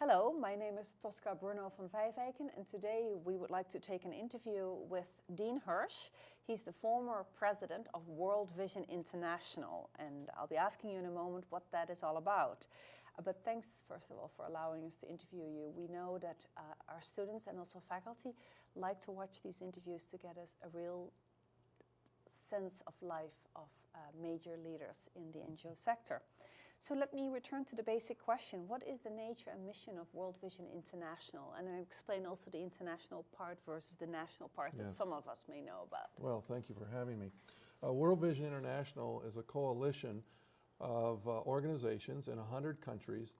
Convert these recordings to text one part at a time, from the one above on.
Hello, my name is Tosca Bruno van Vijvijken, and today we would like to take an interview with Dean Hirsch. He's the former president of World Vision International, and I'll be asking you in a moment what that is all about. But thanks, first of all, for allowing us to interview you. We know that our students and also faculty like to watch these interviews to get us a real sense of life of major leaders in the NGO sector. So let me return to the basic question. What is the nature and mission of World Vision International? And I explain also the international part versus the national parts that some of us may know about. Well, thank you for having me. World Vision International is a coalition of organizations in 100 countries,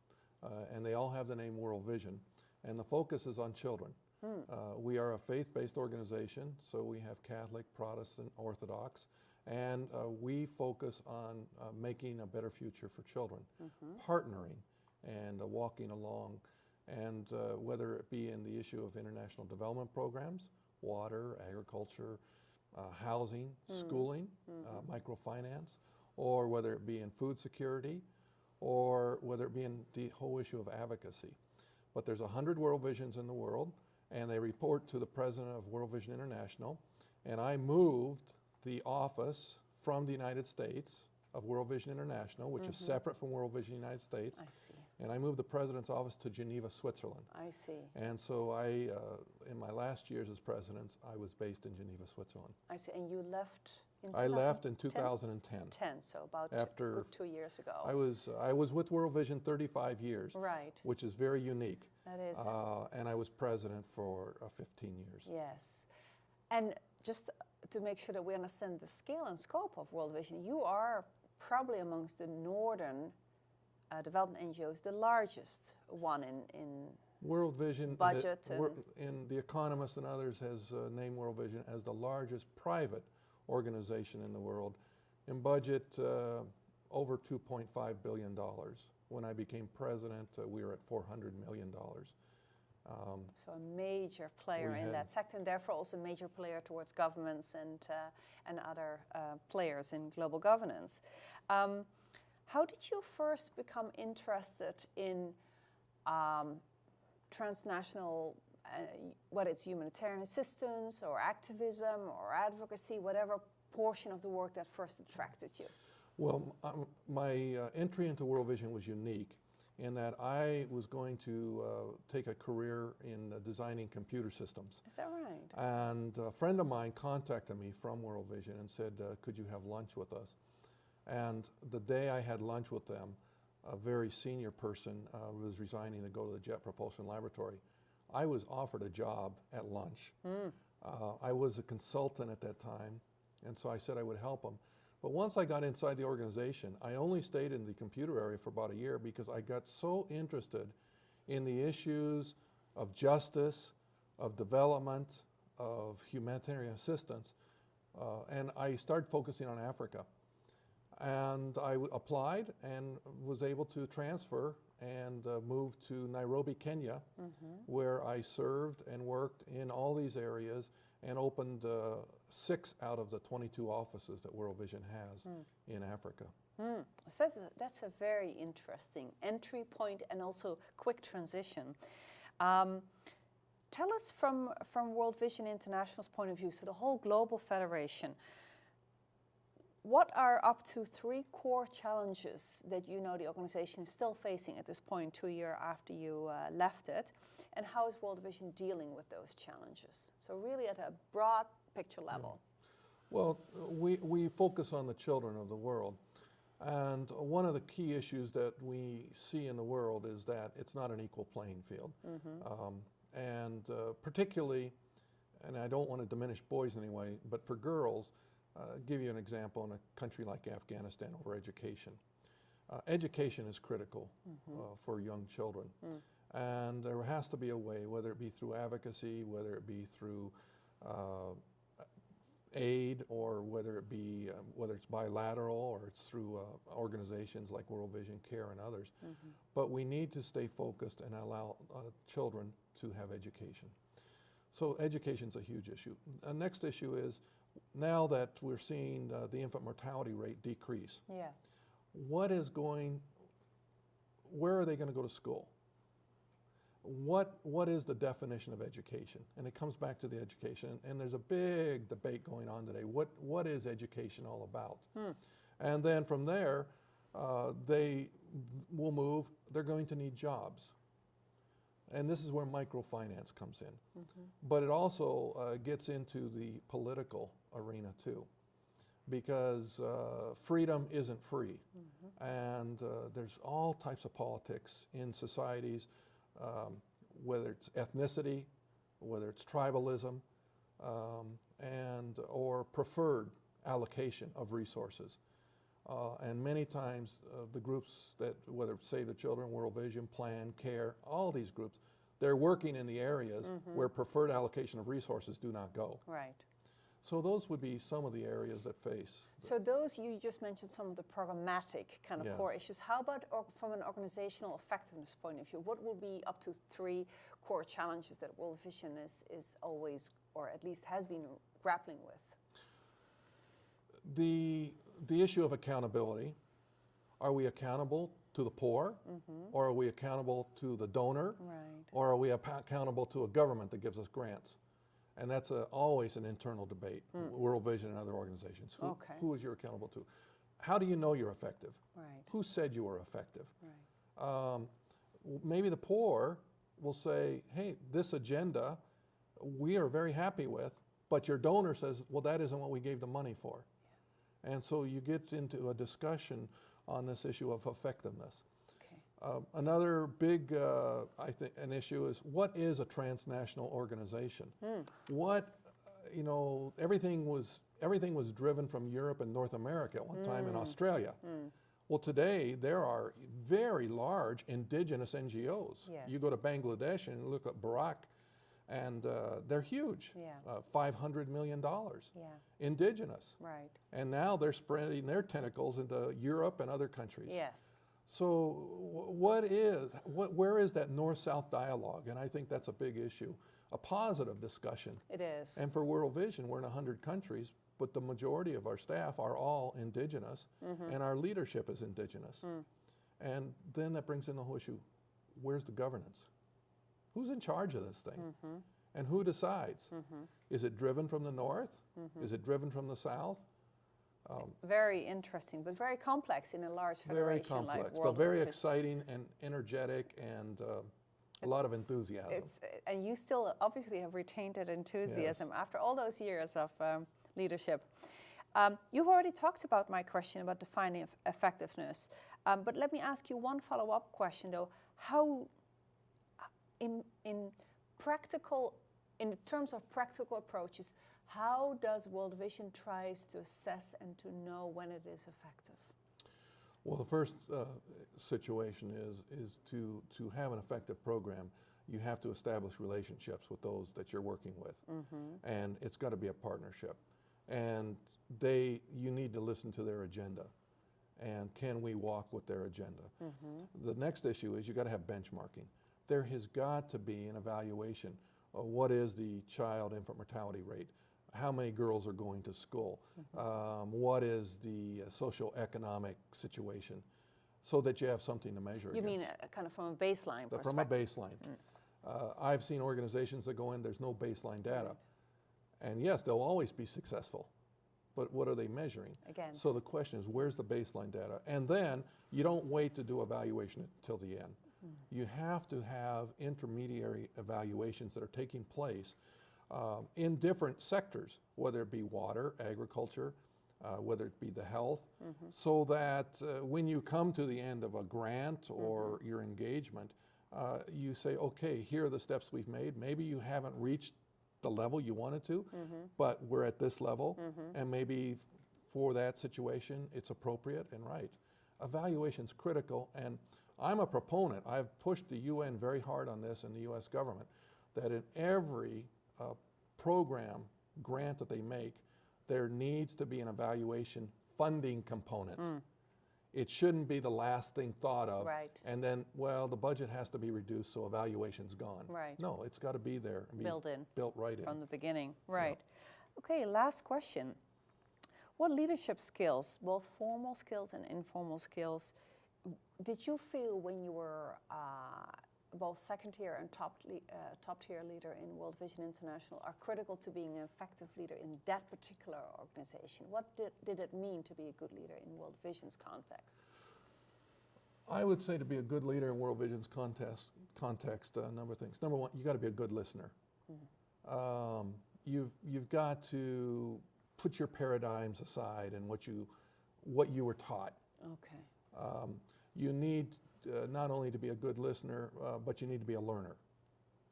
and they all have the name World Vision, and the focus is on children. We are a faith-based organization, so we have Catholic, Protestant, Orthodox, and we focus on making a better future for children, partnering and walking along, and whether it be in the issue of international development programs, water, agriculture, housing, schooling, microfinance, or whether it be in food security, or whether it be in the whole issue of advocacy. But there's 100 World Visions in the world, and they report to the president of World Vision International, and I moved the office from the United States of World Vision International, which is separate from World Vision United States. I see. And I moved the president's office to Geneva, Switzerland. I see. And so in my last years as president, I was based in Geneva, Switzerland. I see. And you left in 2010? I left in 2010. So about after 2 years ago. I was with World Vision 35 years. Right. Which is very unique. That is. And I was president for 15 years. Yes. And just to make sure that we understand the scale and scope of World Vision, you are probably amongst the northern development NGOs the largest one in World Vision budget. And The Economist and others has named World Vision as the largest private organization in the world. In budget, over $2.5 billion. When I became president, we were at $400 million. So a major player in that sector, and therefore also a major player towards governments and other players in global governance. How did you first become interested in transnational, whether it's humanitarian assistance or activism or advocacy, whatever portion of the work that first attracted you? Well, my entry into World Vision was unique in that I was going to take a career in designing computer systems. Is that right? And a friend of mine contacted me from World Vision and said, could you have lunch with us? And the day I had lunch with them, a very senior person was resigning to go to the Jet Propulsion Laboratory. I was offered a job at lunch. I was a consultant at that time, and so I said I would help him. But once I got inside the organization, I only stayed in the computer area for about a year because I got so interested in the issues of justice, of development, of humanitarian assistance, and I started focusing on Africa. And I applied and was able to transfer and moved to Nairobi, Kenya, where I served and worked in all these areas and opened 6 out of the 22 offices that World Vision has in Africa. So that's a very interesting entry point and also quick transition. Tell us from World Vision International's point of view, so the whole global federation, what are up to 3 core challenges that you know the organization is still facing at this point, 2 years after you left it? And how is World Vision dealing with those challenges? So really at a broad picture level. Well, we focus on the children of the world. And one of the key issues that we see in the world is that it's not an equal playing field. Particularly, and I don't want to diminish boys in any way, but for girls, give you an example in a country like Afghanistan over education. Education is critical for young children. And there has to be a way, whether it be through advocacy, whether it be through aid, or whether it be whether it's bilateral or it's through organizations like World Vision Care and others. But we need to stay focused and allow children to have education. So education is a huge issue. The next issue is, now that we're seeing the infant mortality rate decrease, where are they going to go to school? what is the definition of education? And it comes back to the education. And there's a big debate going on today. What is education all about? And then from there, they will move. They're going to need jobs. And this is where microfinance comes in. But it also gets into the political arena too, because freedom isn't free. And there's all types of politics in societies, whether it's ethnicity, whether it's tribalism, or preferred allocation of resources. And many times the groups that, whether it's Save the Children, World Vision, Plan, CARE, all these groups, they're working in the areas where preferred allocation of resources do not go. Right. So those would be some of the areas that face. So those, you just mentioned some of the programmatic kind of core issues. How about from an organizational effectiveness point of view? What would be up to 3 core challenges that World Vision is always, or at least has been, grappling with? The issue of accountability. Are we accountable to the poor? Or are we accountable to the donor? Right. Or are we accountable to a government that gives us grants? And that's always an internal debate, World Vision and other organizations. Who is you accountable to? How do you know you're effective? Right. Who said you were effective? Right. Maybe the poor will say, hey, this agenda we are very happy with, but your donor says, well, that isn't what we gave the money for. And so you get into a discussion on this issue of effectiveness. Another big, I think, an issue is, what is a transnational organization? What, everything was driven from Europe and North America at one time, in Australia. Well, today there are very large indigenous NGOs. Yes. You go to Bangladesh and look at Barak, and they're huge. $500 million. Indigenous. Right. And now they're spreading their tentacles into Europe and other countries. Yes. So where is that North-South dialogue? And I think that's a big issue, a positive discussion. It is. And for World Vision, we're in 100 countries, but the majority of our staff are all indigenous, and our leadership is indigenous. And then that brings in the whole issue, where's the governance? Who's in charge of this thing? And who decides? Is it driven from the north? Is it driven from the south? Very interesting, but very complex in a large federation. Very complex, like but very exciting and energetic, and a lot of enthusiasm. And you still obviously have retained that enthusiasm after all those years of leadership. You've already talked about my question about defining effectiveness, but let me ask you one follow-up question though. How, in terms of practical approaches, how does World Vision tries to assess and to know when it is effective? Well, the first situation is to have an effective program, you have to establish relationships with those that you're working with. And it's got to be a partnership. And you need to listen to their agenda. And can we walk with their agenda? The next issue is you got to have benchmarking. There has got to be an evaluation of what is the child infant mortality rate, how many girls are going to school, what is the socioeconomic situation, so that you have something to measure against. You mean kind of from a baseline perspective? From a baseline. I've seen organizations that go in, there's no baseline data. And yes, they'll always be successful, but what are they measuring? Again. So the question is, where's the baseline data? And then you don't wait to do evaluation until the end. You have to have intermediary evaluations that are taking place in different sectors, whether it be water, agriculture, whether it be the health, so that when you come to the end of a grant or your engagement, you say, okay, here are the steps we've made. Maybe you haven't reached the level you wanted to, but we're at this level, and maybe for that situation, it's appropriate and right. Evaluation's critical, and I'm a proponent. I've pushed the UN very hard on this, and the US government, that in every program, grant that they make, there needs to be an evaluation funding component. It shouldn't be the last thing thought of, and then, well, the budget has to be reduced, so evaluation's gone. No, it's got to be there. And built right in. From the beginning, right. Okay, last question. What leadership skills, both formal skills and informal skills, did you feel when you were both second-tier and top-tier leader in World Vision International are critical to being an effective leader in that particular organization. What did it mean to be a good leader in World Vision's context? I would say to be a good leader in World Vision's context, a number of things. Number one, you got to be a good listener. Mm-hmm. You've got to put your paradigms aside and what you were taught. Okay. You need not only to be a good listener, but you need to be a learner.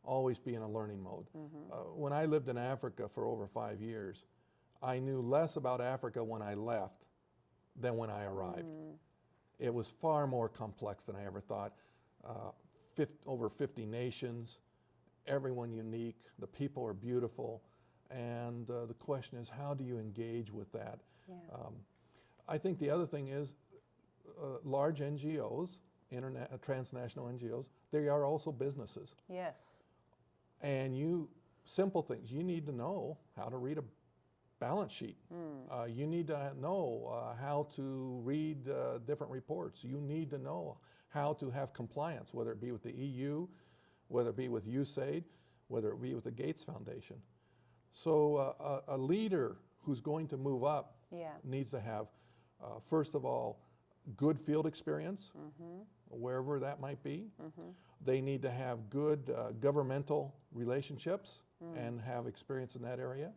Always be in a learning mode. Mm-hmm. When I lived in Africa for over 5 years, I knew less about Africa when I left than when I arrived. Mm. It was far more complex than I ever thought. Over 50 nations, everyone unique, the people are beautiful, and the question is, how do you engage with that? Yeah. I think the other thing is large NGOs, transnational NGOs, they are also businesses. Yes. And simple things, you need to know how to read a balance sheet. Mm. You need to know how to read different reports. You need to know how to have compliance, whether it be with the EU, whether it be with USAID, whether it be with the Gates Foundation. So a leader who's going to move up needs to have, first of all, good field experience, mm-hmm. wherever that might be. Mm-hmm. They need to have good governmental relationships and have experience in that area.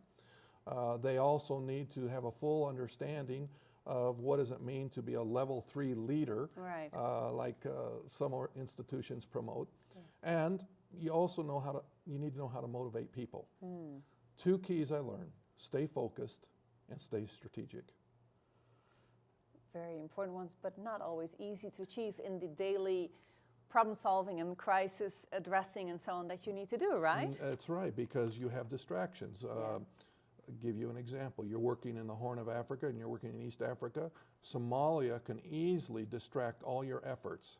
They also need to have a full understanding of what does it mean to be a level 3 leader, right. Like some institutions promote. Yeah. And you also you need to know how to motivate people. Mm. 2 keys I learned: stay focused and stay strategic. Very important ones, but not always easy to achieve in the daily problem solving and crisis addressing and so on that you need to do, right? That's right, because you have distractions. Give you an example. You're working in the Horn of Africa and you're working in East Africa. Somalia can easily distract all your efforts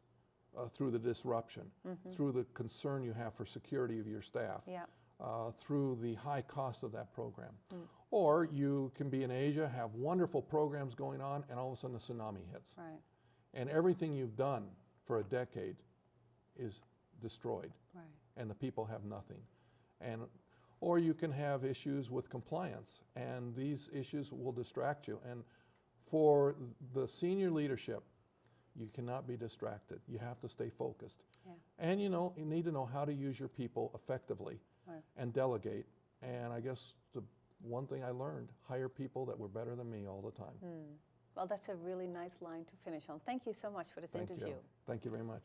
through the disruption, mm-hmm. through the concern you have for security of your staff, through the high cost of that program. Mm. Or you can be in Asia, have wonderful programs going on, and all of a sudden a tsunami hits. Right. And everything you've done for a decade is destroyed, right. and the people have nothing. Or you can have issues with compliance, and these issues will distract you. And for the senior leadership, you cannot be distracted. You have to stay focused. Yeah. And you need to know how to use your people effectively, right. and delegate. And I guess the one thing I learned, hire people that were better than me all the time. Well, that's a really nice line to finish on. Thank you so much for this interview. Thank you very much.